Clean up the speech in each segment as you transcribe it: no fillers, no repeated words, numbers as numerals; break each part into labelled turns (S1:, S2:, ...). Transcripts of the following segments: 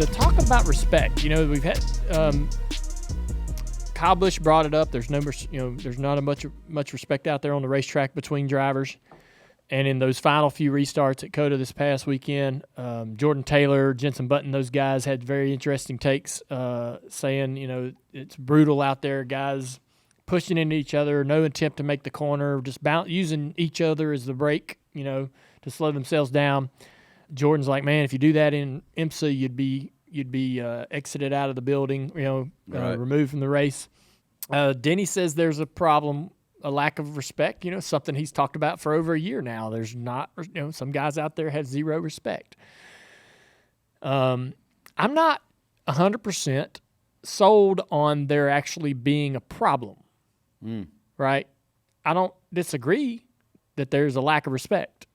S1: the talk about respect. We've had Kyle Busch brought it up. There's there's not much respect out there on the racetrack between drivers. And in those final few restarts at COTA this past weekend, Jordan Taylor, Jenson Button, those guys had very interesting takes, saying, it's brutal out there, guys pushing into each other, no attempt to make the corner, just using each other as the brake, to slow themselves down. Jordan's like, man, if you do that in IMSA, you'd be exited out of the building,
S2: Right.
S1: removed from the race. Denny says there's a problem, a lack of respect, something he's talked about for over a year now. There's not, some guys out there have zero respect. I'm not 100% sold on there actually being a problem, right? I don't disagree that there's a lack of respect,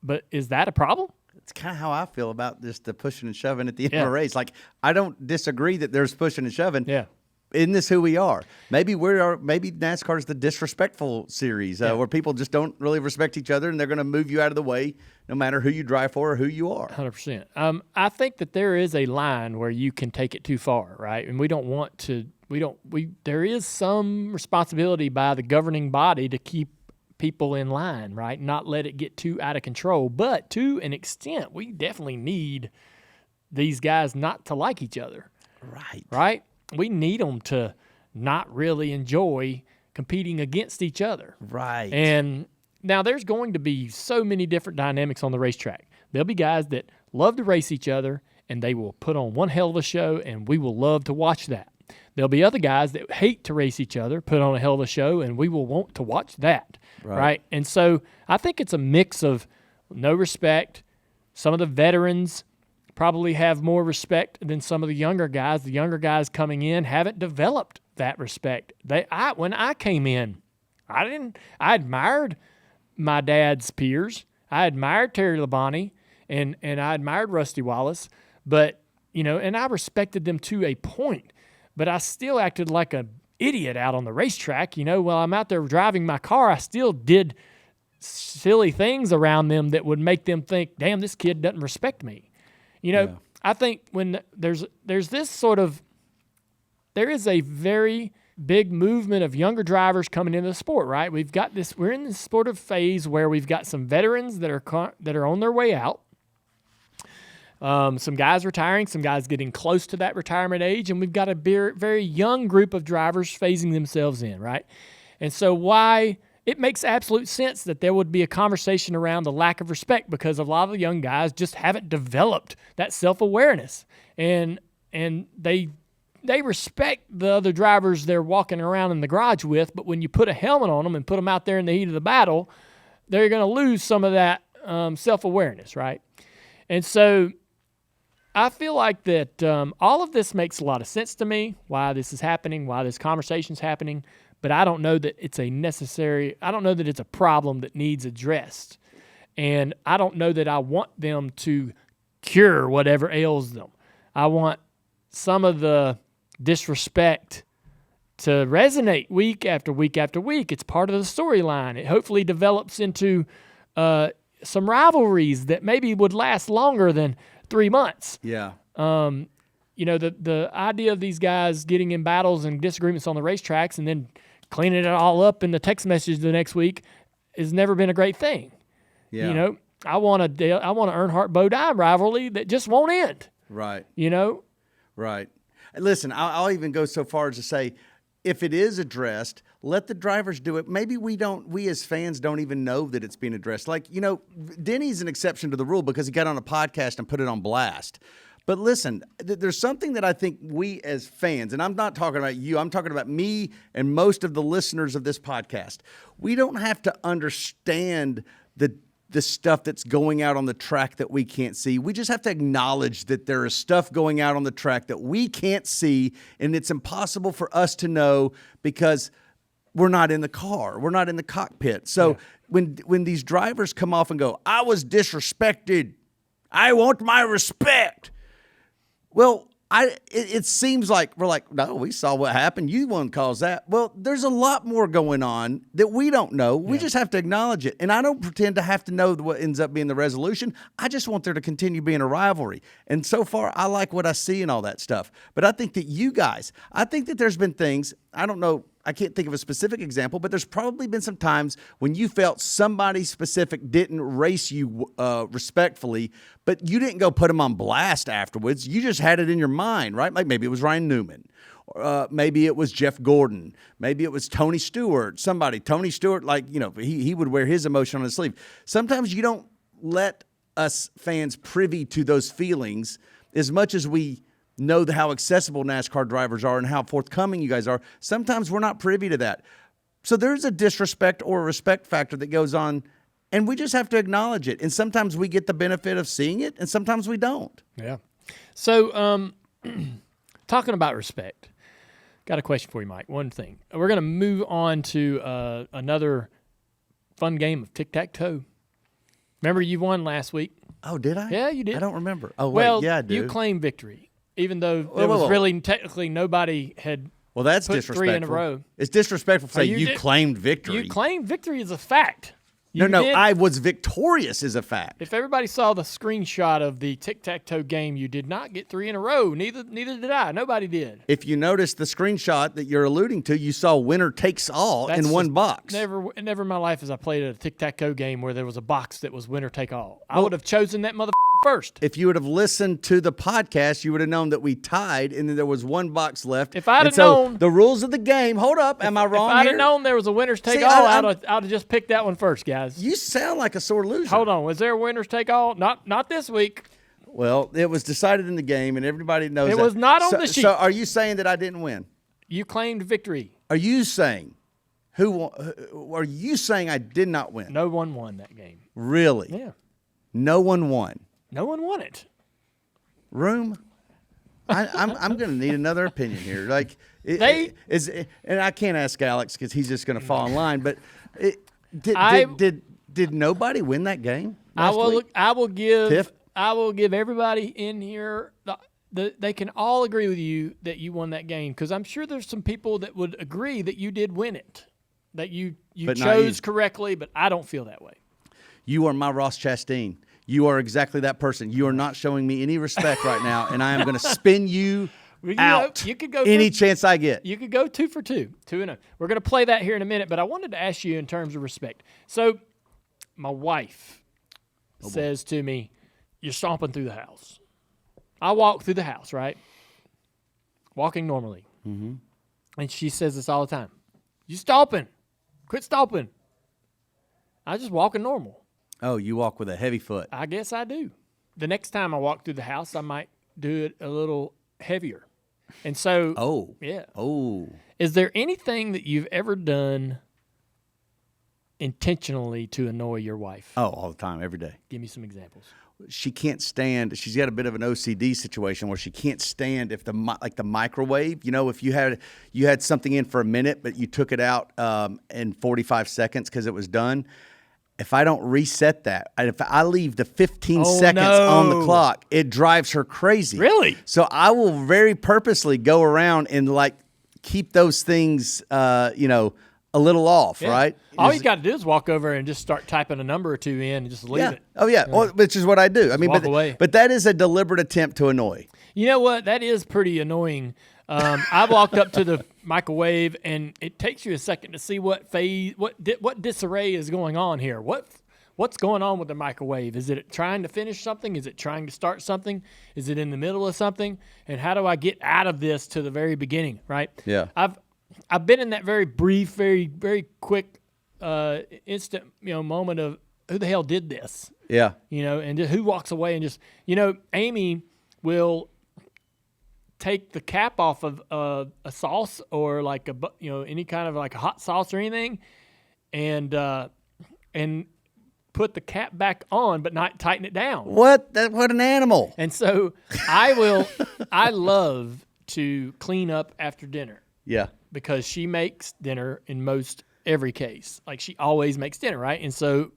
S1: but is that a problem?
S2: It's kind of how I feel about just the pushing and shoving at the end of a race. Like, I don't disagree that there's pushing and shoving.
S1: Yeah.
S2: Isn't this who we are? Maybe NASCAR is the disrespectful series where people just don't really respect each other and they're going to move you out of the way no matter who you drive for or who you are.
S1: 100%. I think that there is a line where you can take it too far, right? And we don't want to. There is some responsibility by the governing body to keep people in line, right? Not let it get too out of control. But to an extent, we definitely need these guys not to like each other. Right? We need them to not really enjoy competing against each other.
S2: Right.
S1: And now there's going to be so many different dynamics on the racetrack. There'll be guys that love to race each other, and they will put on one hell of a show, and we will love to watch that. There'll be other guys that hate to race each other, put on a hell of a show, and we will want to watch that. Right? And so I think it's a mix of no respect. Some of the veterans probably have more respect than some of the younger guys. The younger guys coming in haven't developed that respect. When I came in, I admired my dad's peers. I admired Terry Labonte and I admired Rusty Wallace, but and I respected them to a point, but I still acted like an idiot out on the racetrack. While I'm out there driving my car, I still did silly things around them that would make them think, damn, this kid doesn't respect me. I think when there's this sort of, there is a very big movement of younger drivers coming into the sport, right? We're in this sort of phase where we've got some veterans that are on their way out. Some guys retiring, some guys getting close to that retirement age, and we've got a very young group of drivers phasing themselves in, right? And so it makes absolute sense that there would be a conversation around the lack of respect because a lot of the young guys just haven't developed that self-awareness. And they respect the other drivers they're walking around in the garage with, but when you put a helmet on them and put them out there in the heat of the battle, they're going to lose some of that self-awareness, right? And so I feel like that all of this makes a lot of sense to me, why this is happening, why this conversation's happening. But I don't know that it's a problem that needs addressed. And I don't know that I want them to cure whatever ails them. I want some of the disrespect to resonate week after week after week. It's part of the storyline. It hopefully develops into some rivalries that maybe would last longer than 3 months.
S2: Yeah.
S1: The idea of these guys getting in battles and disagreements on the racetracks and then cleaning it all up in the text message the next week has never been a great thing.
S2: Yeah.
S1: I want an Earnhardt-Bo Dime rivalry that just won't end.
S2: Right.
S1: Right.
S2: Listen, I'll even go so far as to say, if it is addressed, let the drivers do it. Maybe we as fans don't even know that it's being addressed. Like, Denny's an exception to the rule because he got on a podcast and put it on blast. But listen, there's something that I think we as fans, and I'm not talking about you, I'm talking about me and most of the listeners of this podcast. We don't have to understand the stuff that's going out on the track that we can't see. We just have to acknowledge that there is stuff going out on the track that we can't see, and it's impossible for us to know because we're not in the car. We're not in the cockpit. So when these drivers come off and go, I was disrespected, I want my respect. Well, It seems like we're like, no, we saw what happened. You won't cause that. Well, there's a lot more going on that we don't know. We just have to acknowledge it. And I don't pretend to have to know what ends up being the resolution. I just want there to continue being a rivalry. And so far, I like what I see and all that stuff. But I think that I think that there's been things, I don't know, I can't think of a specific example, but there's probably been some times when you felt somebody specific didn't race you respectfully, but you didn't go put them on blast afterwards. You just had it in your mind, right? Like maybe it was Ryan Newman. Maybe it was Jeff Gordon. Maybe it was Tony Stewart. Tony Stewart, he would wear his emotion on his sleeve. Sometimes you don't let us fans privy to those feelings as much as we know how accessible NASCAR drivers are and how forthcoming you guys are. Sometimes we're not privy to that. So there's a disrespect or a respect factor that goes on, and we just have to acknowledge it. And sometimes we get the benefit of seeing it, and sometimes we don't.
S1: Yeah. So talking about respect, got a question for you, Mike. One thing. We're going to move on to another fun game of tic-tac-toe. Remember you won last week?
S2: Oh, did I?
S1: Yeah, you did.
S2: I don't remember. Oh,
S1: well,
S2: wait, yeah, I do.
S1: You claimed victory, even though there was really technically nobody had
S2: that's
S1: put
S2: disrespectful.
S1: 3 in a row.
S2: It's disrespectful to say you claimed victory.
S1: You claimed victory as a fact.
S2: No, I was victorious as a fact.
S1: If everybody saw the screenshot of the tic-tac-toe game, you did not get 3 in a row. Neither did I. Nobody did.
S2: If you notice the screenshot that you're alluding to, you saw winner takes all in one box.
S1: Never in my life has I played a tic-tac-toe game where there was a box that was winner take all. I would have chosen that motherfucker first.
S2: If you would have listened to the podcast, you would have known that we tied and then there was one box left.
S1: If I'd have known
S2: the rules of the game, hold up, am I wrong
S1: here? If I'd
S2: here?
S1: have known there was a winner's take all, I'd have just picked that one first, guys.
S2: You sound like a sore loser.
S1: Hold on, was there a winner's take all? Not this week.
S2: Well, it was decided in the game, and everybody knows
S1: it
S2: that.
S1: was not on the sheet.
S2: So, are you saying that I didn't win?
S1: You claimed victory.
S2: Are you saying are you saying I did not win?
S1: No one won that game.
S2: Really?
S1: Yeah.
S2: No one won.
S1: No one won it.
S2: Room. I'm going to need another opinion here. Like and I can't ask Alex because he's just going to fall in line. But did nobody win that game?
S1: I will give everybody in here. They can all agree with you that you won that game because I'm sure there's some people that would agree that you did win it, that you chose correctly. But I don't feel that way.
S2: You are my Ross Chastain. You are exactly that person. You are not showing me any respect right now, and I am going to spin you out
S1: you could go
S2: any chance I get.
S1: You could go 2 for 2, 2-0. We're going to play that here in a minute, but I wanted to ask you in terms of respect. So my wife says to me, you're stomping through the house. I walk through the house, right? Walking normally. Mm-hmm. And she says this all the time. You stomping. Quit stomping. I just walking normal.
S2: Oh, you walk with a heavy foot.
S1: I guess I do. The next time I walk through the house, I might do it a little heavier. And so, yeah.
S2: Oh.
S1: Is there anything that you've ever done intentionally to annoy your wife?
S2: Oh, all the time, every day.
S1: Give me some examples.
S2: She can't stand. She's got a bit of an OCD situation where she can't stand if the microwave. You know, if you had something in for a minute, but you took it out in 45 seconds because it was done. If I don't reset that, if I leave the 15 seconds on the clock, it drives her crazy.
S1: Really?
S2: So I will very purposely go around and keep those things, a little off, right?
S1: All you got to do is walk over and just start typing a number or two in and just leave it.
S2: Oh, yeah. Well, which is what I do. I mean,
S1: walk away.
S2: But that is a deliberate attempt to annoy.
S1: You know what? That is pretty annoying. I walked up to the microwave, and it takes you a second to see what disarray is going on here. What's going on with the microwave? Is it trying to finish something? Is it trying to start something? Is it in the middle of something? And how do I get out of this to the very beginning? Right?
S2: Yeah.
S1: I've been in that very brief, very very quick, instant moment of who the hell did this?
S2: Yeah.
S1: And just who walks away and just Amy will take the cap off of a sauce or any kind of like a hot sauce or anything, and put the cap back on, but not tighten it down.
S2: What an animal!
S1: And so I love to clean up after dinner.
S2: Yeah,
S1: because she makes dinner in most every case. Like she always makes dinner, right? And so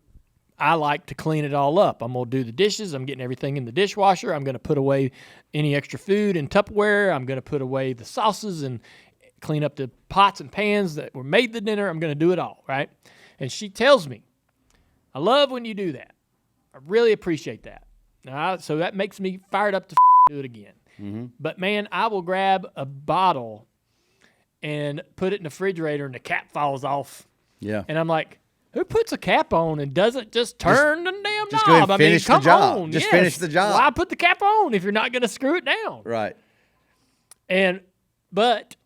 S1: I like to clean it all up. I'm going to do the dishes. I'm getting everything in the dishwasher. I'm going to put away any extra food in Tupperware. I'm going to put away the sauces and clean up the pots and pans that were made the dinner. I'm going to do it all, right? And she tells me, I love when you do that. I really appreciate that. So that makes me fired up to do it again. Mm-hmm. But, man, I will grab a bottle and put it in the refrigerator and the cap falls off.
S2: Yeah.
S1: And I'm like, who puts a cap on and doesn't just turn the damn
S2: just
S1: knob?
S2: go ahead and finish the job.
S1: On.
S2: Just finish the job.
S1: Why put the cap on if you're not going to screw it down?
S2: Right.
S1: But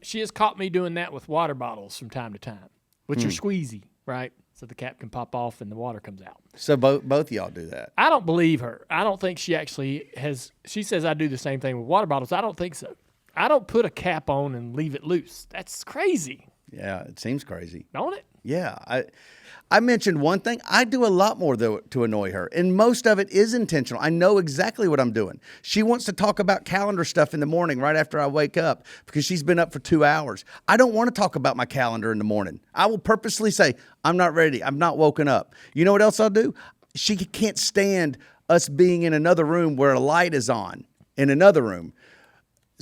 S1: she has caught me doing that with water bottles from time to time, which are squeezy, right? So the cap can pop off and the water comes out.
S2: So both of y'all do that.
S1: I don't believe her. I don't think she actually has. She says I do the same thing with water bottles. I don't think so. I don't put a cap on and leave it loose. That's crazy.
S2: Yeah, it seems crazy.
S1: Don't it?
S2: Yeah. I mentioned one thing. I do a lot more, though, to annoy her, and most of it is intentional. I know exactly what I'm doing. She wants to talk about calendar stuff in the morning right after I wake up because she's been up for 2 hours. I don't want to talk about my calendar in the morning. I will purposely say, I'm not ready. I'm not woken up. You know what else I'll do? She can't stand us being in another room where a light is on in another room.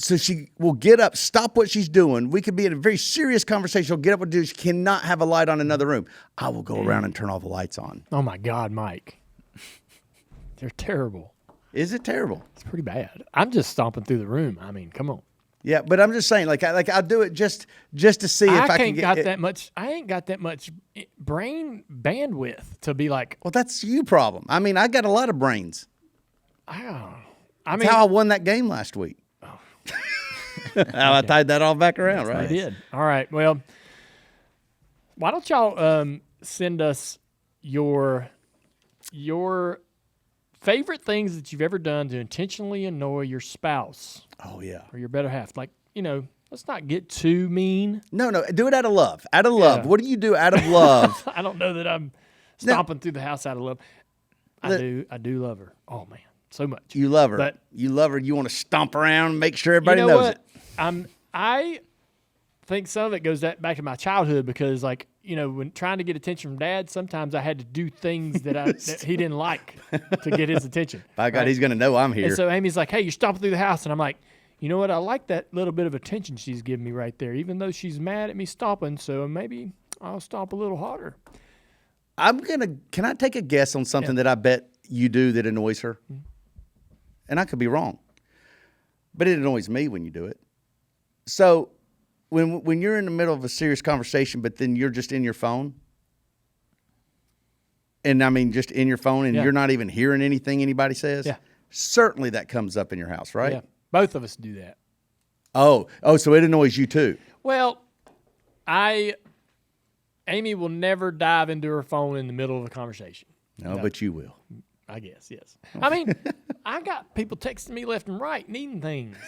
S2: So she will get up, stop what she's doing. We could be in a very serious conversation. She'll get up and do. She cannot have a light on another room. I will go around and turn all the lights on.
S1: Oh, my God, Mike. They're terrible.
S2: Is it terrible?
S1: It's pretty bad. I'm just stomping through the room. I mean, come on.
S2: Yeah, but I'm just saying, I'll do it just to see if I can get
S1: that much. I ain't got that much brain bandwidth to be like.
S2: Well, that's you problem. I mean, I got a lot of brains.
S1: That's
S2: how I won that game last week. How I tied that all back around, right?
S1: I did. All right. Well, why don't y'all send us your favorite things that you've ever done to intentionally annoy your spouse?
S2: Oh, yeah.
S1: Or your better half. Like, let's not get too mean.
S2: No. Do it out of love. Out of love. What do you do out of love?
S1: I don't know that I'm stomping through the house out of love. I do love her. Oh, man. So much.
S2: You love her.
S1: But
S2: you love her. You want to stomp around and make sure everybody knows it.
S1: I think some of it goes back to my childhood because, when trying to get attention from Dad, sometimes I had to do things that he didn't like to get his attention.
S2: By God, he's going to know I'm here.
S1: And so Amy's like, hey, you're stomping through the house. And I'm like, you know what? I like that little bit of attention she's giving me right there, even though she's mad at me stomping. So maybe I'll stomp a little harder.
S2: Can I take a guess on something that I bet you do that annoys her? Mm-hmm. And I could be wrong, but it annoys me when you do it. So when you're in the middle of a serious conversation, but then you're just in your phone, and I mean just in your phone, and you're not even hearing anything anybody says, certainly that comes up in your house, right?
S1: Yeah, both of us do that.
S2: Oh, so it annoys you too.
S1: Well, Amy will never dive into her phone in the middle of a conversation.
S2: No, but you will.
S1: I guess, yes. I mean, I got people texting me left and right, needing things.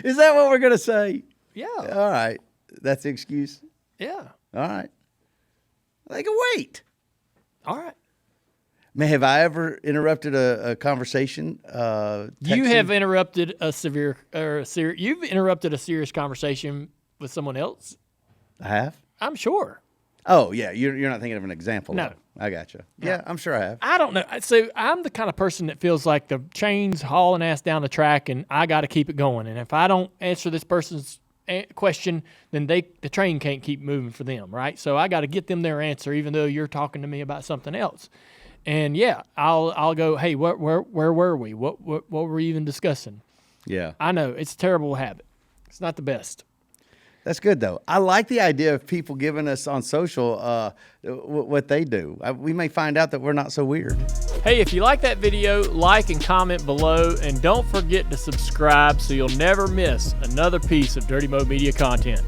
S2: Is that what we're going to say?
S1: Yeah.
S2: All right. That's the excuse?
S1: Yeah.
S2: All right. They can wait.
S1: All right.
S2: Man, have I ever interrupted a conversation?
S1: You have interrupted you've interrupted a serious conversation with someone else?
S2: I have?
S1: I'm sure.
S2: Oh, yeah. You're not thinking of an example.
S1: No.
S2: I gotcha. Yeah, I'm sure I have.
S1: I don't know. So I'm the kind of person that feels like the train's hauling ass down the track and I got to keep it going. And if I don't answer this person's question, then the train can't keep moving for them, right? So I got to get them their answer, even though you're talking to me about something else. And I'll go, hey, where were we? What were we even discussing?
S2: Yeah.
S1: I know it's a terrible habit. It's not the best.
S2: That's good, though. I like the idea of people giving us on social what they do. We may find out that we're not so weird.
S1: Hey, if you like that video, like and comment below, and don't forget to subscribe so you'll never miss another piece of Dirty Mo Media content.